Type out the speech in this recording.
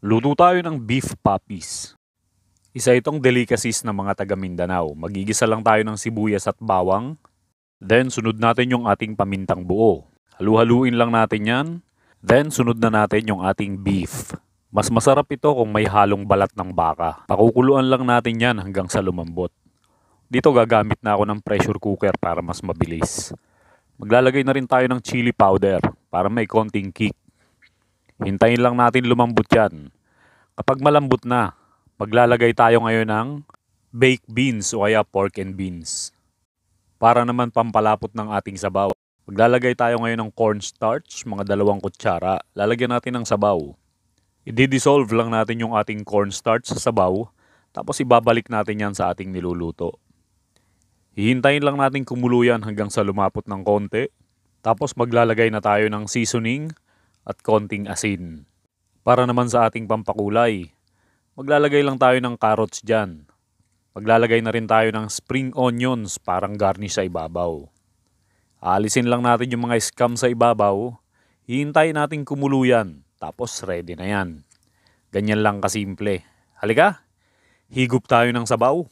Luto tayo ng beef papis. Isa itong delicacies ng mga taga Mindanao. Magigisa lang tayo ng sibuyas at bawang. Then sunod natin yung ating pamintang buo. Halu-haluin lang natin yan. Then sunod na natin yung ating beef. Mas masarap ito kung may halong balat ng baka. Pakukuluan lang natin yan hanggang sa lumambot. Dito gagamit na ako ng pressure cooker para mas mabilis. Maglalagay na rin tayo ng chili powder para may konting kick. Hintayin lang natin lumambot yan. Kapag malambot na, maglalagay tayo ngayon ng baked beans o kaya pork and beans. Para naman pampalapot ng ating sabaw. Maglalagay tayo ngayon ng cornstarch, mga 2 kutsara. Lalagyan natin ng sabaw. I-dissolve lang natin yung ating cornstarch sa sabaw, tapos ibabalik natin yan sa ating niluluto. Hihintayin lang natin kumulo yan hanggang sa lumapot ng konti. Tapos maglalagay na tayo ng seasoning at konting asin. Para naman sa ating pampakulay, maglalagay lang tayo ng carrots dyan. Maglalagay na rin tayo ng spring onions parang garnish sa ibabaw. Aalisin lang natin yung mga scum sa ibabaw. Hihintayin natin kumulo yan. Tapos ready na yan. Ganyan lang kasimple. Halika, higop tayo ng sabaw.